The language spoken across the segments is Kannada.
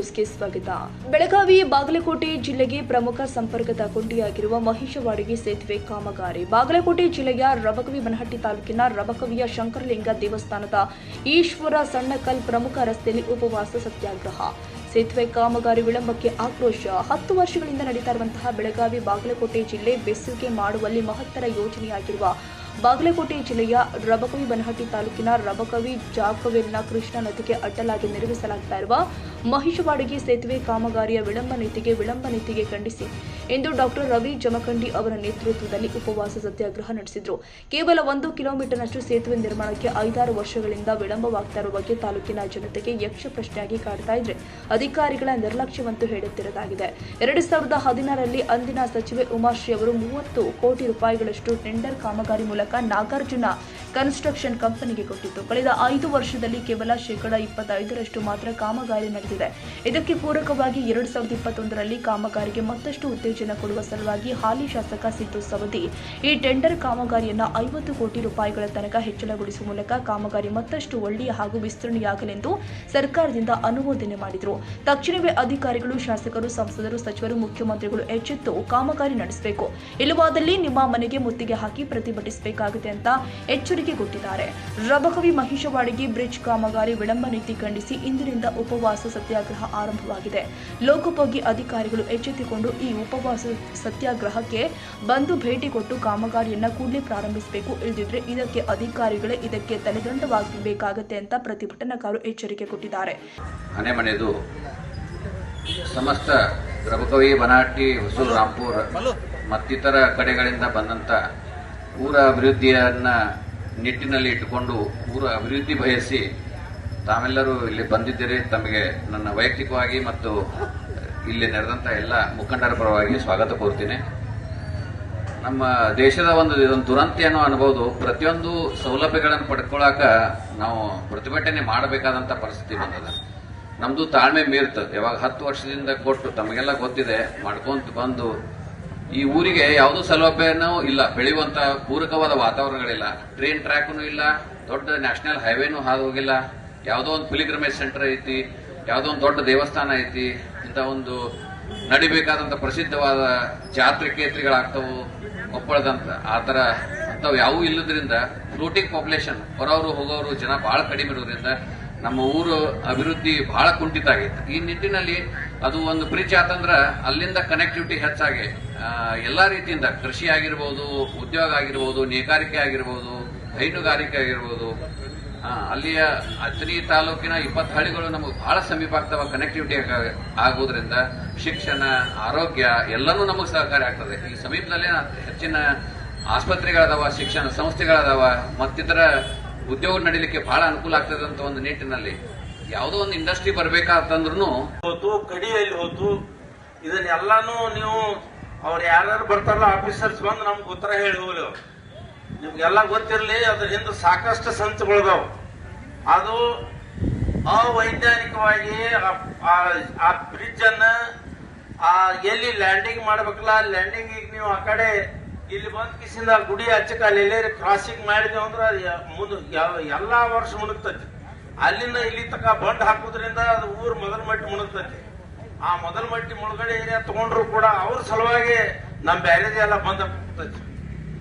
ನ್ಯೂಸ್ಗೆ ಸ್ವಾಗತ. ಬೆಳಗಾವಿ ಬಾಗಲಕೋಟೆ ಜಿಲ್ಲೆಗೆ ಪ್ರಮುಖ ಸಂಪರ್ಕದ ಕೊಂಡಿಯಾಗಿರುವ ಮಹಿಷವಾಡಿಗೆ ಸೇತುವೆ ಕಾಮಗಾರಿ. ಬಾಗಲಕೋಟೆ ಜಿಲ್ಲೆಯ ರಬಕವಿ-ಬನಹಟ್ಟಿ ತಾಲೂಕಿನ ರಬಕವಿಯ ಶಂಕರಲಿಂಗ ದೇವಸ್ಥಾನದ ಈಶ್ವರ ಸಣ್ಣಕಲ್ ಪ್ರಮುಖ ರಸ್ತೆಯಲ್ಲಿ ಉಪವಾಸ ಸತ್ಯಾಗ್ರಹ. ಸೇತುವೆ ಕಾಮಗಾರಿ ವಿಳಂಬಕ್ಕೆ ಆಕ್ರೋಶ. 10 ವರ್ಷಗಳಿಂದ ನಡೀತಾ ಇರುವಂತಹ ಬೆಳಗಾವಿ ಬಾಗಲಕೋಟೆ ಜಿಲ್ಲೆ ಬೆಸುಗೆ ಮಾಡುವಲ್ಲಿ ಮಹತ್ತರ ಯೋಜನೆಯಾಗಿರುವ ಬಾಗಲಕೋಟೆ ಜಿಲ್ಲೆಯ ರಬಕವಿ-ಬನಹಟ್ಟಿ ತಾಲೂಕಿನ ರಬಕವಿ ಜಾಕವೆಲ್ನ ಕೃಷ್ಣಾ ನದಿಗೆ ಅಡ್ಡಲಾಗಿ ನಿರ್ಮಿಸಲಾಗ್ತಾ ಇರುವ ಮಹಿಷವಾಡಿಗೆ ಸೇತುವೆ ಕಾಮಗಾರಿಯ ವಿಳಂಬ ನೀತಿಗೆ ಖಂಡಿಸಿ ಇಂದು ಡಾಕ್ಟರ್ ರವಿ ಜಮಖಂಡಿ ಅವರ ನೇತೃತ್ವದಲ್ಲಿ ಉಪವಾಸ ಸತ್ಯಾಗ್ರಹ ನಡೆಸಿದ್ರು. ಕೇವಲ 1 ಕಿಲೋಮೀಟರ್ನಷ್ಟು ಸೇತುವೆ ನಿರ್ಮಾಣಕ್ಕೆ 5-6 ವರ್ಷಗಳಿಂದ ವಿಳಂಬವಾಗ್ತಾ ಇರುವ ಬಗ್ಗೆ ತಾಲೂಕಿನ ಜನತೆಗೆ ಯಕ್ಷ ಪ್ರಶ್ನೆಯಾಗಿ ಕಾಡ್ತಾ ಇದ್ರೆ ಅಧಿಕಾರಿಗಳ ನಿರ್ಲಕ್ಷ್ಯವಂತೂ ಹೇಳುತ್ತಿರುವುದಾಗಿದೆ. 2016ರಲ್ಲಿ ಅಂದಿನ ಸಚಿವೆ ಉಮಾಶ್ರೀ ಅವರು 30 ಕೋಟಿ ರೂಪಾಯಿಗಳಷ್ಟು ಟೆಂಡರ್ ಕಾಮಗಾರಿ ಮೂಲಕ ನಾಗಾರ್ಜುನ ಕನ್ಸ್ಟ್ರಕ್ಷನ್ ಕಂಪನಿಗೆ ಕೊಟ್ಟಿತ್ತು. ಕಳೆದ 5 ವರ್ಷದಲ್ಲಿ ಕೇವಲ 25% ಮಾತ್ರ ಕಾಮಗಾರಿ ನಡೆದಿದೆ. ಇದಕ್ಕೆ ಪೂರಕವಾಗಿ 2021ರಲ್ಲಿ ಕಾಮಗಾರಿಗೆ ಮತ್ತಷ್ಟು ಉತ್ತೇಜನ ಕೊಡುವ ಸಲುವಾಗಿ ಹಾಲಿ ಶಾಸಕ ಸಿದ್ದು ಸವದಿ ಈ ಟೆಂಡರ್ ಕಾಮಗಾರಿಯನ್ನು 50 ಕೋಟಿ ರೂಪಾಯಿಗಳ ತನಕ ಹೆಚ್ಚಳಗೊಳಿಸುವ ಮೂಲಕ ಕಾಮಗಾರಿ ಮತ್ತಷ್ಟು ಒಳ್ಳೆಯ ಹಾಗೂ ವಿಸ್ತರಣೆಯಾಗಲೆಂದು ಸರ್ಕಾರದಿಂದ ಅನುಮೋದನೆ ಮಾಡಿದರು. ತಕ್ಷಣವೇ ಅಧಿಕಾರಿಗಳು, ಶಾಸಕರು, ಸಂಸದರು, ಸಚಿವರು, ಮುಖ್ಯಮಂತ್ರಿಗಳು ಎಚ್ಚೆತ್ತು ಕಾಮಗಾರಿ ನಡೆಸಬೇಕು, ಇಲ್ಲವಾದಲ್ಲಿ ನಿಮ್ಮ ಮನೆಗೆ ಮುತ್ತಿಗೆ ಹಾಕಿ ಪ್ರತಿಭಟಿಸಬೇಕಾಗುತ್ತೆ ಅಂತ ಎಚ್ಚರಿಕೆ ಕೊಟ್ಟಿದ್ದಾರೆ. ರಬಕವಿ ಮಹಿಷವಾಡಿಗೆ ಬ್ರಿಡ್ಜ್ ಕಾಮಗಾರಿ ವಿಳಂಬ ನೀತಿ ಖಂಡಿಸಿ ಇಂದಿನಿಂದ ಉಪವಾಸ ಸತ್ಯಾಗ್ರಹ ಆರಂಭವಾಗಿದೆ. ಲೋಕೋಪಯೋಗಿ ಅಧಿಕಾರಿಗಳು ಎಚ್ಚೆತ್ತುಕೊಂಡು ಈ ಉಪವಾಸ ಸತ್ಯಾಗ್ರಹಕ್ಕೆ ಬಂದು ಭೇಟಿ ಕೊಟ್ಟು ಕಾಮಗಾರಿಯನ್ನ ಕೂಡಲೇ ಪ್ರಾರಂಭಿಸಬೇಕು, ಇಲ್ಲದಿದ್ರೆ ಇದಕ್ಕೆ ಅಧಿಕಾರಿಗಳೇ ಇದಕ್ಕೆ ತಲೆದಂಡವಾಗಬೇಕಾಗುತ್ತೆ ಅಂತ ಪ್ರತಿಭಟನಾಕಾರರು ಎಚ್ಚರಿಕೆ ಕೊಟ್ಟಿದ್ದಾರೆ. ಮನೆದು ಸಮಸ್ತ ರಬಕವಿ-ಬನಹಟ್ಟಿ, ಹೊಸೂರು, ರಾಂಪುರ ಮತ್ತಿತರ ಕಡೆಗಳಿಂದ ಬಂದಂತ ಊರ ಅಭಿವೃದ್ಧಿಯನ್ನ ನಿಟ್ಟಿನಲ್ಲಿ ಇಟ್ಟುಕೊಂಡು ಊರ ಅಭಿವೃದ್ಧಿ ಬಯಸಿ ತಾವೆಲ್ಲರೂ ಇಲ್ಲಿ ಬಂದಿದ್ದೀರಿ. ತಮಗೆ ನನ್ನ ವೈಯಕ್ತಿಕವಾಗಿ ಮತ್ತು ಇಲ್ಲಿ ನಡೆದಂಥ ಎಲ್ಲ ಮುಖಂಡರ ಪರವಾಗಿ ಸ್ವಾಗತ ಕೋರ್ತೀನಿ. ನಮ್ಮ ದೇಶದ ಒಂದು ದುರಂತ ಏನೋ ಅನ್ಬೋದು, ಪ್ರತಿಯೊಂದು ಸೌಲಭ್ಯಗಳನ್ನು ಪಡ್ಕೊಳ್ಳಾಕ ನಾವು ಪ್ರತಿಭಟನೆ ಮಾಡಬೇಕಾದಂಥ ಪರಿಸ್ಥಿತಿ ಬಂದದ. ನಮ್ದು ತಾಳ್ಮೆ ಮೀರ್ತದೆ. ಯಾವಾಗ 10 ವರ್ಷದಿಂದ ಕೊಟ್ಟು ತಮಗೆಲ್ಲ ಗೊತ್ತಿದೆ ಮಾಡ್ಕೊಂತ ಬಂದು ಈ ಊರಿಗೆ ಯಾವುದೂ ಸೌಲಭ್ಯನೂ ಇಲ್ಲ, ಬೆಳೆಯುವಂತ ಪೂರಕವಾದ ವಾತಾವರಣಗಳಿಲ್ಲ, ಟ್ರೈನ್ ಟ್ರ್ಯಾಕ್ನು ಇಲ್ಲ, ದೊಡ್ಡ ನ್ಯಾಷನಲ್ ಹೈವೇನೂ ಹಾದು ಹೋಗಿಲ್ಲ, ಯಾವುದೋ ಒಂದು ಪಿಲಿಗ್ರಿಮೇಜ್ ಸೆಂಟರ್ ಐತಿ, ಯಾವುದೋ ಒಂದು ದೊಡ್ಡ ದೇವಸ್ಥಾನ ಐತಿ, ಇಂಥ ಒಂದು ನಡಿಬೇಕಾದಂಥ ಪ್ರಸಿದ್ಧವಾದ ಜಾತ್ರೆ ಕೇತ್ರಿಗಳಾಗ್ತವು ಒಪ್ಪಳದಂತ ಆ ಥರ ಅಂಥವು ಯಾವೂ ಇಲ್ಲದ್ರಿಂದ ಫ್ಲೋಟಿಂಗ್ ಪಾಪ್ಯುಲೇಷನ್ ಹೊರವರು ಹೋಗೋರು ಜನ ಬಹಳ ಕಡಿಮೆ ಇರೋದ್ರಿಂದ ನಮ್ಮ ಊರು ಅಭಿವೃದ್ಧಿ ಬಹಳ ಕುಂಠಿತ ಆಗೈತೆ. ಈ ನಿಟ್ಟಿನಲ್ಲಿ ಅದು ಒಂದು ಬ್ರಿಡ್ಜ್ ಆತಂದ್ರ ಅಲ್ಲಿಂದ ಕನೆಕ್ಟಿವಿಟಿ ಹೆಚ್ಚಾಗಿ ಎಲ್ಲಾ ರೀತಿಯಿಂದ ಕೃಷಿ ಆಗಿರ್ಬೋದು, ಉದ್ಯೋಗ ಆಗಿರ್ಬೋದು, ನೇಕಾರಿಕೆ ಆಗಿರ್ಬೋದು, ಹೈನುಗಾರಿಕೆ ಆಗಿರ್ಬೋದು, ಅಲ್ಲಿಯ ಅತ್ರಿ ತಾಲೂಕಿನ 20 ಹಳ್ಳಿಗಳು ನಮಗೆ ಬಹಳ ಸಮೀಪ ಆಗ್ತವ. ಕನೆಕ್ಟಿವಿಟಿ ಆಗೋದ್ರಿಂದ ಶಿಕ್ಷಣ, ಆರೋಗ್ಯ ಎಲ್ಲನೂ ನಮಗೆ ಸಹಕಾರಿ ಆಗ್ತದೆ. ಈ ಸಮೀಪದಲ್ಲೇ ಹೆಚ್ಚಿನ ಆಸ್ಪತ್ರೆಗಳದಾವ, ಶಿಕ್ಷಣ ಸಂಸ್ಥೆಗಳದಾವ, ಮತ್ತಿತರ ಉದ್ಯೋಗ ನಡೀಲಿಕ್ಕೆ ಬಹಳ ಅನುಕೂಲ ಆಗ್ತದೆ ಅಂತ ಒಂದು ನಿಟ್ಟಿನಲ್ಲಿ ಯಾವುದೋ ಒಂದು ಇಂಡಸ್ಟ್ರಿ ಬರ್ಬೇಕಾತಂದ್ರೂ ಹೋತು, ಕಡಿಯಲ್ಲಿ ಹೋತು. ಇದನ್ನೆಲ್ಲಾನು ನೀವು ಅವ್ರು ಯಾರ್ಯಾರು ಬರ್ತಾರಲ್ಲ ಆಫೀಸರ್ಸ್ ಬಂದು ನಮ್ಗೆ ಉತ್ತರ ಹೇಳಿ ಹೋಗ್ಲಿ. ನಿಮ್ಗೆಲ್ಲ ಗೊತ್ತಿರಲಿ, ಅದ್ರ ಹಿಂದೆ ಸಾಕಷ್ಟು ಸಂಚುಗಳದಾವ್. ಅದು ಅವೈಜ್ಞಾನಿಕವಾಗಿ ಆ ಬ್ರಿಡ್ಜ್ ಅನ್ನ ಎಲ್ಲಿ ಲ್ಯಾಂಡಿಂಗ್ ಮಾಡ್ಬೇಕಲ್ಲ, ಲ್ಯಾಂಡಿಂಗ್ ಈಗ ನೀವು ಆ ಕಡೆ ಇಲ್ಲಿ ಬಂದ್ ಕಿಸಿಂದ ಗುಡಿ ಹಚ್ಚಕ ಅಲ್ಲಿ ಕ್ರಾಸಿಂಗ್ ಮಾಡಿದೇವ್ ಅಂದ್ರೆ ಮುಂದೆ ಎಲ್ಲಾ ವರ್ಷ ಮುಣಗ್ತೈತಿ. ಅಲ್ಲಿಂದ ಇಲ್ಲಿ ತಕ ಬಂಡ್ ಹಾಕೋದ್ರಿಂದ ಅದು ಊರ್ ಮೊದಲ ಮಟ್ಟಿ ಮುಣಗ್ತೈತಿ. ಆ ಮೊದಲ ಮಟ್ಟಿ ಮುಳುಗಡೆ ಏರಿಯಾ ತಗೊಂಡ್ರು ಕೂಡ ಅವ್ರ ಸಲುವಾಗಿ ನಮ್ ಬ್ಯಾರೇಜ್ ಎಲ್ಲ ಬಂದ್ ಹಾಕ್ತೈತಿ.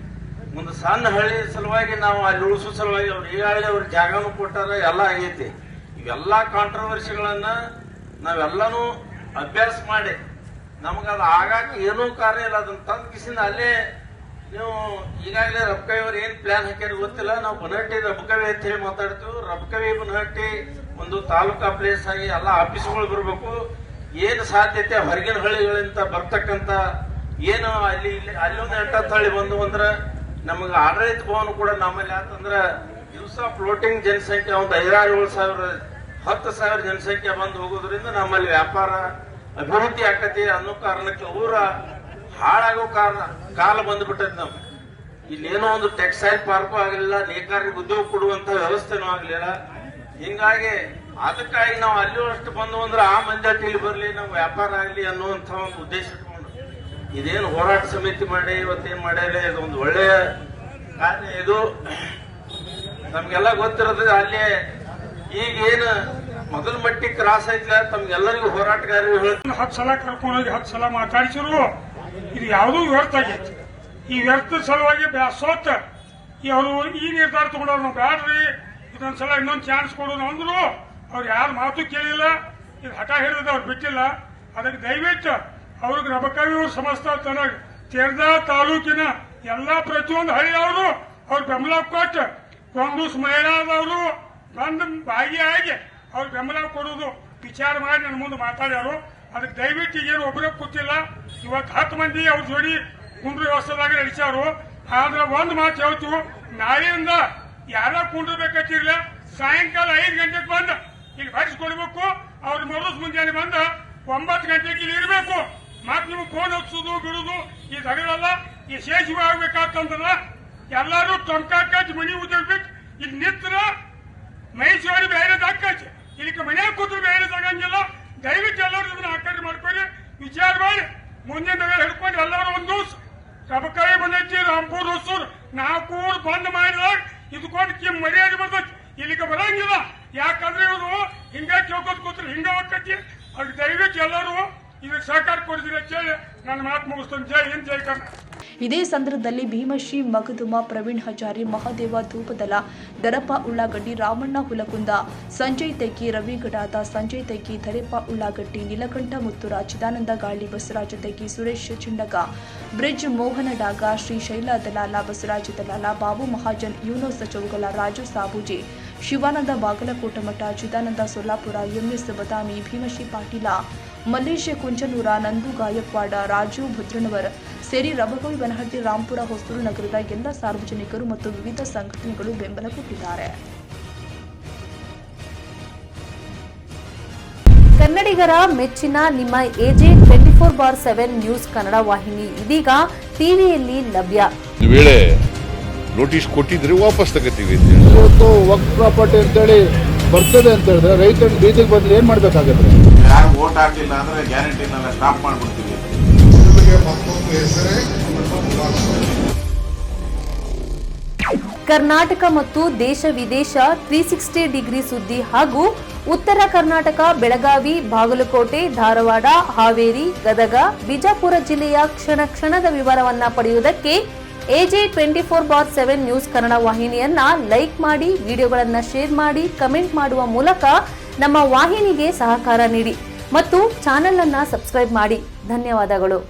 ಒಂದು ಸಣ್ಣ ಹಳ್ಳಿ ಸಲುವಾಗಿ ನಾವು ಅಲ್ಲಿ ಉಳಿಸೋ ಸಲುವಾಗಿ ಅವ್ರು ಈಗಾಗಲೇ ಅವ್ರ ಜಾಗನೂ ಕೊಟ್ಟಾರ, ಎಲ್ಲ ಆಗೈತಿ. ಇವೆಲ್ಲಾ ಕಾಂಟ್ರವರ್ಸಿಗಳನ್ನ ನಾವೆಲ್ಲಾನು ಅಭ್ಯಾಸ ಮಾಡಿ ನಮಗದು ಆಗಾಕ ಏನೂ ಕಾರ್ಯ ಇಲ್ಲ. ಅದನ್ನ ತಂದ್ ಕಿಸಿಂದ ಅಲ್ಲೇ ನೀವು ಈಗಾಗಲೇ ರಬಕವಿ ಅವ್ರು ಏನ್ ಪ್ಲಾನ್ ಹಾಕ್ಯಾರ ಗೊತ್ತಿಲ್ಲ. ನಾವು ಬನಹಟ್ಟಿ ರಬಕವಿ ಅಂತ ಹೇಳಿ ಮಾತಾಡ್ತೀವಿ. ರಬಕವಿ ಬನಹಟ್ಟಿ ಒಂದು ತಾಲೂಕಾ ಪ್ಲೇಸ್ ಆಗಿ ಎಲ್ಲ ಆಫೀಸ್ಗಳು ಬರ್ಬೇಕು. ಏನು ಸಾಧ್ಯತೆ ಹೊರಗಿನ ಹಳ್ಳಿಗಳಿಂದ ಬರ್ತಕ್ಕಂತ ಏನು ಅಲ್ಲೊಂದು 8 ಹಳ್ಳಿ ಬಂದು ಅಂದ್ರೆ ನಮಗೆ ಆಡಳಿತ ಭವನ ಕೂಡ ನಮ್ಮಲ್ಲಿ ಯಾಕಂದ್ರೆ ದಿವಸ ಫ್ಲೋಟಿಂಗ್ ಜನಸಂಖ್ಯೆ ಒಂದು 5,000-7,000 10,000 ಜನಸಂಖ್ಯೆ ಬಂದು ಹೋಗೋದ್ರಿಂದ ನಮ್ಮಲ್ಲಿ ವ್ಯಾಪಾರ ಅಭಿವೃದ್ಧಿ ಆಕತಿ ಅನ್ನೋ ಕಾರಣಕ್ಕೆ ಊರ ಹಾಳಾಗೋ ಕಾಲ ಬಂದ್ಬಿಟ್ಟೈತಿ. ನಮ್ಗೆ ಇಲ್ಲೇನೋ ಒಂದು ಟೆಕ್ಸ್ಟೈಲ್ ಪಾರ್ಕು ಆಗಲಿಲ್ಲ, ನೇಕಾರರಿಗೆ ಉದ್ಯೋಗ ಕೊಡುವಂತ ವ್ಯವಸ್ಥೆನೂ ಆಗ್ಲಿಲ್ಲ. ಹಿಂಗಾಗಿ ಅದಕ್ಕಾಗಿ ನಾವು ಅಲ್ಲಿ ಅಷ್ಟು ಬಂದು ಅಂದ್ರೆ ಆ ಮಂಜಾಟಿ ಇಲ್ಲಿ ಬರ್ಲಿ, ನಾವು ವ್ಯಾಪಾರ ಆಗ್ಲಿ ಅನ್ನುವಂತ ಒಂದು ಉದ್ದೇಶ ಇಟ್ಕೊಂಡು ಇದೇನು ಹೋರಾಟ ಸಮಿತಿ ಮಾಡಿ ಇವತ್ತೇನ್ ಮಾಡ್ಯಾರ, ಇದು ಒಂದು ಒಳ್ಳೆಯ ಕಾರ್ಯ. ಇದು ನಮ್ಗೆಲ್ಲ ಗೊತ್ತಿರೋದು. ಅಲ್ಲಿ ಈಗೇನು ಮೊದಲ ಮಟ್ಟಿಗೆ ಕ್ರಾಸ್ ಐತ್ಲ ತಮ್ಗೆಲ್ಲರಿಗೂ ಹೋರಾಟಗಾರರು 10 ಸಲ ಕರ್ಕೊಂಡೋಗಿ 10 ಸಲ ಮಾತಾಡಿಸಿದ್ರು ಇದು ಯಾವುದೂ ವ್ಯರ್ಥ ಆಗೈತಿ. ಈ ವ್ಯರ್ಥ ಸಲುವಾಗಿ ಬ್ಯಾಸೋತ್ ಅವರು ಈ ನಿರ್ಧಾರ ತಗೊಂಡವ್ರು ನಾವು ಬ್ಯಾಡ್ರಿ ಇದೊಂದ್ಸಲ ಇನ್ನೊಂದು ಚಾನ್ಸ್ ಕೊಡೋದು ಅಂದ್ರು. ಅವ್ರು ಯಾರು ಮಾತು ಕೇಳಿಲ್ಲ, ಇದು ಹಠ ಹಿಡಿದ ಅವ್ರು ಬಿಟ್ಟಿಲ್ಲ. ಅದಕ್ಕೆ ದಯವಿಟ್ಟು ಅವ್ರಿಗೆ ರಬಕವಿ ಅವ್ರ ಸಮಸ್ತ ತೇರ್ದ ತಾಲೂಕಿನ ಎಲ್ಲಾ ಪ್ರತಿಯೊಂದು ಹಳ್ಳಿಯವರು ಅವ್ರ ಬೆಂಬಲ ಕೊಟ್ಟು ಕಾಂಗ್ರೆಸ್ ಮಹಿಳಾದವರು ಬಂದು ಭಾಗಿಯಾಗಿ ಅವ್ರ ಬೆಂಬಲ ಕೊಡೋದು ವಿಚಾರ ಮಾಡಿ ನನ್ನ ಮುಂದೆ ಮಾತಾಡ್ಯಾರು. ಅದಕ್ಕೆ ದಯವಿಟ್ಟು ಏನು ಒಬ್ಬರೇ ಕೂತಿಲ್ಲ, ಇವತ್ತು 10 ಮಂದಿ ಅವ್ರ ಜೋಡಿ ಕುಂಡ್ರ ವ್ಯವಸ್ಥೆದಾಗ ನಡೆಸ್ಯಾರು. ಆದ್ರೆ ಒಂದು ಮಾತು ಹೇಳ್ತು, ನಾಳೆಯಿಂದ ಯಾರ ಕುಂಡ್ರಬೇಕಂತಿರ್ಲ ಸಾಯಂಕಾಲ 5 ಗಂಟೆಗೆ ಬಂದು ಇಲ್ಲಿ ಭರಿಸ್ಕೊಡ್ಬೇಕು. ಅವ್ರ ಮರುಸ್ ಮುಂಜಾನೆ ಬಂದ 9 ಗಂಟೆಗೆ ಇಲ್ಲಿ ಇರಬೇಕು. ಮತ್ ನಿಮ್ಗೆ ಫೋನ್ ಹಚ್ಚೋದು ಬಿಡುದು ಈ ತಗದಲ್ಲ ಈ ಶೇಷವಾಗಬೇಕಾತಂದ್ರ ಎಲ್ಲಾರು ಟೊಂಕಾಕಿ ಮನಿ ಉದ್ಯೋಗ್ಬೇಕು. ಇಲ್ಲಿ ನಿತ್ರ ಮೈಸೂರಿ ಬೇರೆ ಹಾಕಿ ಇಲ್ಲಿ ಮನೆಯಾಗ ಕೂತ್ರು ಬೇರೆ ತಗಂಗಿಲ್ಲ. ದಯವಿಟ್ಟು ಎಲ್ಲರೂ ಇದನ್ನ ಆಕರ್ಷಣೆ ಮಾಡ್ಕೊಳ್ಳಿ, ವಿಚಾರ ಮಾಡಿ ಮುಂದಿನ ಹಿಡ್ಕೊಂಡು ಎಲ್ಲರೂ ಒಂದು ದಿವಸ ರಬಕಾಯಿ ಬಂದೈತಿ. ರಾಂಪುರ್ ಹೊಸೂರು 4 ಊರು ಬಂದ್ ಮಾಡಿದಾಗ ಇದಕ್ಕೊಂದು ಮರ್ಯಾದೆ ಬರ್ತೈತಿ. ಇಲ್ಲಿಗೆ ಬರಂಗಿಲ್ಲ, ಯಾಕಂದ್ರೆ ಇವರು ಹಿಂಗ ಕೇಳ್ಕೊತ್ ಕೂತ್ರು ಹಿಂಗ ಹೋಗ್ತೈತಿ. ಅದಕ್ಕೆ ದಯವಿಟ್ಟು ಎಲ್ಲರೂ ಇದಕ್ಕೆ ಸಹಕಾರ ಕೊಡ್ತೀರಿ ಅಂತ ಹೇಳಿ ನನ್ನ ಮಾತು ಮುಗಿಸ್ತೇನೆ. ಜೈ ಹಿಂದ್, ಜೈ ಕರ್ನಾಟಕ. ಇದೇ ಸಂದರ್ಭದಲ್ಲಿ ಭೀಮಶ್ರೀ ಮಗದುಮ, ಪ್ರವೀಣ್ ಹಜಾರಿ, ಮಹಾದೇವ ಧೂಪದಲ, ದರಪ್ಪ ಉಳ್ಳಾಗಡ್ಡಿ, ರಾಮಣ್ಣ ಹುಲಕುಂದ, ಸಂಜಯ್ ತೆಗ್ಗಿ, ರವಿ ಗಡಾದ, ಸಂಜಯ್ ತೆಗ್ಗಿ, ಧರೆಪ್ಪ ಉಳ್ಳಾಗಡ್ಡಿ, ನೀಲಕಂಠ ಮುತ್ತುರ, ಚಿದಾನಂದ ಗಾಳಿ, ಬಸವರಾಜ ತೆಗ್ಗಿ, ಸುರೇಶ್ ಚಿಂಡಗ, ಬ್ರಿಡ್ಜ್ ಮೋಹನ ಡಾಗ, ಶ್ರೀಶೈಲ ದಲಾಲ, ಬಸವರಾಜ ದಲಾಲ, ಬಾಬು ಮಹಾಜನ್, ಯೂನೋಸ್ ಚೌಗಲ, ರಾಜು ಸಾಬೂಜಿ, ಶಿವಾನಂದ ಬಾಗಲಕೋಟಮಠ, ಚಿದಾನಂದ ಸೊಲ್ಲಾಪುರ, ಎಂಎಸ್ ಬದಾಮಿ, ಭೀಮಶ್ರೀ ಪಾಟೀಲ, ಮಲ್ಲೇಶ್ ಕುಂಚನೂರ, ನಂದು ಗಾಯಕ್ವಾಡ, ರಾಜು ಭದ್ರನವರ್ ಸೇರಿ ರಬಕವಿ ಬನಹಟ್ಟಿ, ರಾಂಪುರ, ಹೊಸೂರು ನಗರದ ಎಲ್ಲ ಸಾರ್ವಜನಿಕರು ಮತ್ತು ವಿವಿಧ ಸಂಘಟನೆಗಳು ಬೆಂಬಲ ಕೊಟ್ಟಿದ್ದಾರೆ. ಕನ್ನಡಿಗರ ಮೆಚ್ಚಿನ ನಿಮ್ಮ AJ 24/7 ನ್ಯೂಸ್ ಕನ್ನಡ ವಾಹಿನಿ ಇದೀಗ ಟಿವಿಯಲ್ಲಿ ಲಭ್ಯ. ಈ ವೇಳೆ ನೋಟಿಸ್ ಕೊಟ್ಟಿದ್ರೆ ವಾಪಸ್ ತಗೋತೀವಿ. ಇವತ್ತು ವಕ್ಫ್ ಪ್ರಾಪರ್ಟಿ ಅಂತೇಳಿ ಬರ್ತದೆ ಅಂತ ಹೇಳಿದ್ರೆ ರೈತರು ಬೀದಿಗೆ ಬಂದ್ರೆ ಏನ್ ಮಾಡ್ಬೇಕಾಗತ್ತೆ? ಯಾರು ವೋಟ್ ಹಾಕಿಲ್ಲ ಅಂದ್ರೆ ಗ್ಯಾರಂಟಿನೆಲ್ಲ ಸ್ಟಾಪ್ ಮಾಡ್ಬಿಡ್ತೀವಿ. ಕರ್ನಾಟಕ ಮತ್ತು ದೇಶ ವಿದೇಶ 360 ಡಿಗ್ರಿ ಸುದ್ದಿ ಹಾಗೂ ಉತ್ತರ ಕರ್ನಾಟಕ, ಬೆಳಗಾವಿ, ಬಾಗಲಕೋಟೆ, ಧಾರವಾಡ, ಹಾವೇರಿ, ಗದಗ, ಬಿಜಾಪುರ ಜಿಲ್ಲೆಯ ಕ್ಷಣ ಕ್ಷಣದ ವಿವರವನ್ನ ಪಡೆಯುವುದಕ್ಕೆ AJ 24/7 ನ್ಯೂಸ್ ಕನ್ನಡ ವಾಹಿನಿಯನ್ನ ಲೈಕ್ ಮಾಡಿ, ವಿಡಿಯೋಗಳನ್ನ ಶೇರ್ ಮಾಡಿ, ಕಮೆಂಟ್ ಮಾಡುವ ಮೂಲಕ ನಮ್ಮ ವಾಹಿನಿಗೆ ಸಹಕಾರ ನೀಡಿ ಮತ್ತು ಚಾನೆಲ್ ಅನ್ನ ಸಬ್ಸ್ಕ್ರೈಬ್ ಮಾಡಿ. ಧನ್ಯವಾದಗಳು.